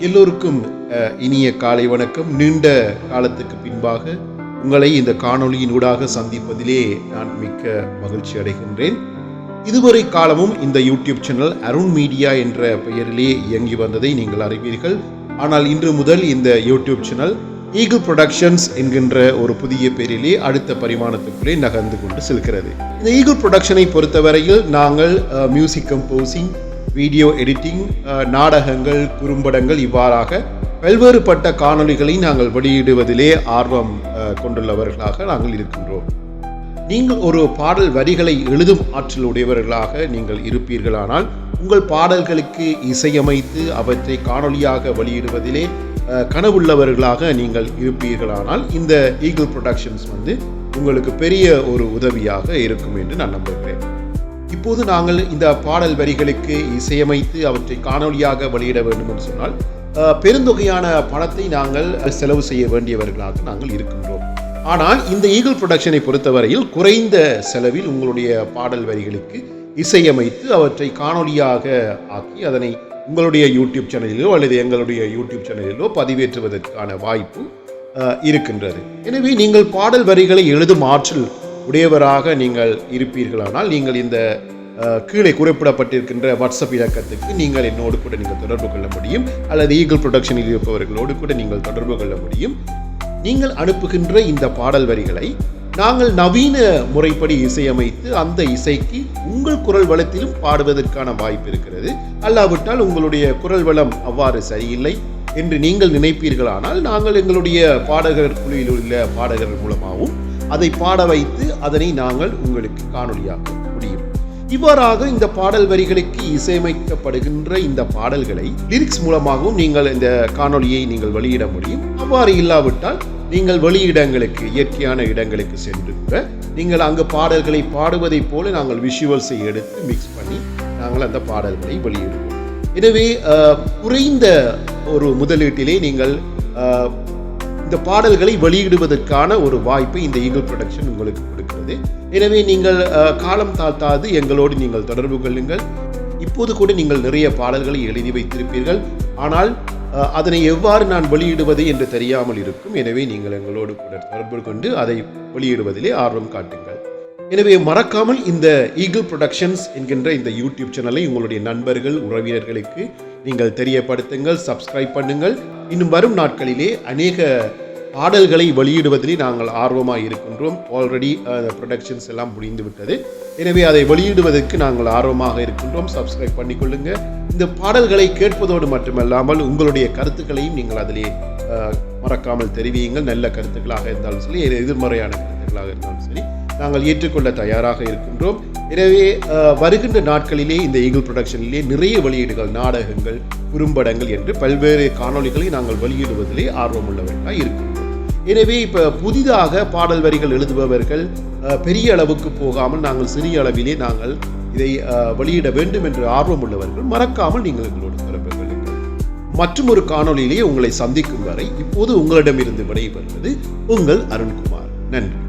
எல்லோருக்கும் இனிய காலை வணக்கம். நீண்ட காலத்துக்கு பின்பாக உங்களை இந்த காணொளியின் ஊடாக சந்திப்பதிலே நான் மிக்க மகிழ்ச்சி அடைகின்றேன். இதுவரை காலமும் இந்த யூடியூப் சேனல் அருண் மீடியா என்ற பெயரிலே இயங்கி வந்ததை நீங்கள் அறிவீர்கள். ஆனால் இன்று முதல் இந்த யூடியூப் சேனல் ஈகிள் ப்ரொடக்ஷன்ஸ் என்கின்ற ஒரு புதிய பெயரிலே அடுத்த பரிமாணத்துக்குள்ளே நகர்ந்து கொண்டு செல்கிறது. இந்த ஈகிள் ப்ரொடக்ஷனை பொறுத்தவரையில் நாங்கள் மியூசிக் கம்போசிங், வீடியோ எடிட்டிங், நாடகங்கள், குறும்படங்கள் இவ்வாறாக பல்வேறுபட்ட காணொளிகளை நாங்கள் வெளியிடுவதிலே ஆர்வம் கொண்டுள்ளவர்களாக நாங்கள் இருக்கின்றோம். நீங்கள் ஒரு பாடல் வரிகளை எழுதும் ஆற்றல் உடையவர்களாக நீங்கள் இருப்பீர்களானால், உங்கள் பாடல்களுக்கு இசையமைத்து அவற்றை காணொளியாக வெளியிடுவதிலே கனவுள்ளவர்களாக நீங்கள் இருப்பீர்களானால் இந்த ஈகிள் ப்ரொடக்ஷன்ஸ் உங்களுக்கு பெரிய ஒரு உதவியாக இருக்கும் என்று நான் நம்புகிறேன். இப்போது நாங்கள் இந்த பாடல் வரிகளுக்கு இசையமைத்து அவற்றை காணொளியாக வெளியிட வேண்டும் என்று சொன்னால் பெருந்தொகையான பணத்தை நாங்கள் செலவு செய்ய வேண்டியவர்களாக நாங்கள் இருக்கின்றோம். ஆனால் இந்த ஈகிள் ப்ரொடக்ஷனை பொறுத்தவரையில் குறைந்த செலவில் உங்களுடைய பாடல் வரிகளுக்கு இசையமைத்து அவற்றை காணொளியாக ஆக்கி அதனை உங்களுடைய யூடியூப் சேனலிலோ அல்லது எங்களுடைய யூடியூப் சேனலிலோ பதிவேற்றுவதற்கான வாய்ப்பு இருக்கின்றது. எனவே நீங்கள் பாடல் வரிகளை எழுதும் ஆற்றல் உடையவராக நீங்கள் இருப்பீர்களானால், நீங்கள் இந்த கீழே குறிப்பிடப்பட்டிருக்கின்ற வாட்ஸ்அப் இலக்கத்துக்கு நீங்கள் என்னோடு கூட நீங்கள் தொடர்பு கொள்ள முடியும், அல்லது ஈகிள் ப்ரொடக்ஷனில் இருப்பவர்களோடு கூட நீங்கள் தொடர்பு கொள்ள முடியும். நீங்கள் அனுப்புகின்ற இந்த பாடல் வரிகளை நாங்கள் நவீன முறைப்படி இசையமைத்து அந்த இசைக்கு உங்கள் குரல் வளத்திலும் பாடுவதற்கான வாய்ப்பு இருக்கிறது. அல்லாவிட்டால் உங்களுடைய குரல் வளம் அவ்வாறு சரியில்லை என்று நீங்கள் நினைப்பீர்களானால், நாங்கள் எங்களுடைய பாடகர் குழுவில் உள்ள பாடகர்கள் மூலமாகவும் அதை பாட வைத்து அதனை நாங்கள் உங்களுக்கு காணொளியாக்க முடியும். இவ்வாறாக இந்த பாடல் வரிகளுக்கு இசையமைக்கப்படுகின்ற இந்த பாடல்களை லிரிக்ஸ் மூலமாகவும் நீங்கள் இந்த காணொளியை நீங்கள் வெளியிட முடியும். அவ்வாறு இல்லாவிட்டால் நீங்கள் வெளியிடங்களுக்கு, இயற்கையான இடங்களுக்கு சென்று கூட நீங்கள் அங்கு பாடல்களை பாடுவதைப் போல நாங்கள் விஷுவல்ஸை எடுத்து மிக்ஸ் பண்ணி நாங்கள் அந்த பாடல்களை வெளியிடுவோம். எனவே குறைந்த ஒரு முதலீட்டிலே நீங்கள் இந்த பாடல்களை வெளியிடுவதற்கான ஒரு வாய்ப்பை இந்த ஈகிள் ப்ரொடக்ஷன் உங்களுக்கு கொடுக்கிறது. எனவே நீங்கள் காலம் தாழ்த்தாது எங்களோடு நீங்கள் தொடர்பு கொள்ளுங்கள். இப்போது கூட நீங்கள் நிறைய பாடல்களை எழுதி வைத்திருப்பீர்கள், ஆனால் அதனை எவ்வாறு நான் வெளியிடுவது என்று தெரியாமல் இருக்கும். எனவே நீங்கள் எங்களோடு கூட தொடர்பு கொண்டு அதை வெளியிடுவதிலே ஆர்வம் காட்டுங்கள். எனவே மறக்காமல் இந்த ஈகிள் ப்ரொடக்ஷன்ஸ் என்கின்ற இந்த யூடியூப் சேனலை உங்களுடைய நண்பர்கள், உறவினர்களுக்கு நீங்கள் தெரியப்படுத்துங்கள், சப்ஸ்கிரைப் பண்ணுங்கள். இன்னும் வரும் நாட்களிலே அநேக பாடல்களை வெளியிடுவதிலே நாங்கள் ஆர்வமாக இருக்கின்றோம். ஆல்ரெடி ப்ரொடக்ஷன்ஸ் எல்லாம் முடிந்து விட்டது. எனவே அதை வெளியிடுவதற்கு நாங்கள் ஆர்வமாக இருக்கின்றோம். சப்ஸ்கிரைப் பண்ணிக்கொள்ளுங்க. இந்த பாடல்களை கேட்பதோடு மட்டுமல்லாமல் உங்களுடைய கருத்துக்களையும் நீங்கள் அதிலே மறக்காமல் தெரிவியுங்கள். நல்ல கருத்துக்களாக இருந்தாலும் சரி, எதிர்மறையான கருத்துக்களாக இருந்தாலும் சரி, நாங்கள் ஏற்றுக்கொள்ள தயாராக இருக்கின்றோம். எனவே வருகின்ற நாட்களிலே இந்த ஈகிள் ப்ரொடக்ஷனிலே நிறைய வெளியீடுகள், நாடகங்கள், குறும்படங்கள் என்று பல்வேறு காணொளிகளை நாங்கள் வெளியிடுவதிலே ஆர்வமுள்ளவர்களாக இருக்கின்றோம். எனவே இப்போ புதிதாக பாடல் வரிகள் எழுதுபவர்கள் பெரிய அளவுக்கு போகாமல் நாங்கள் சிறிய அளவிலே நாங்கள் இதை வெளியிட வேண்டும் என்று ஆர்வமுள்ளவர்கள் மறக்காமல் நீங்கள் எங்களோடு தொடர்பு கொள்ளுங்கள். மற்றும் ஒரு காணொளியிலே உங்களை சந்திக்கும் வரை இப்போது உங்களிடமிருந்து விடைபெறுவது உங்கள் அருண்குமார். நன்றி.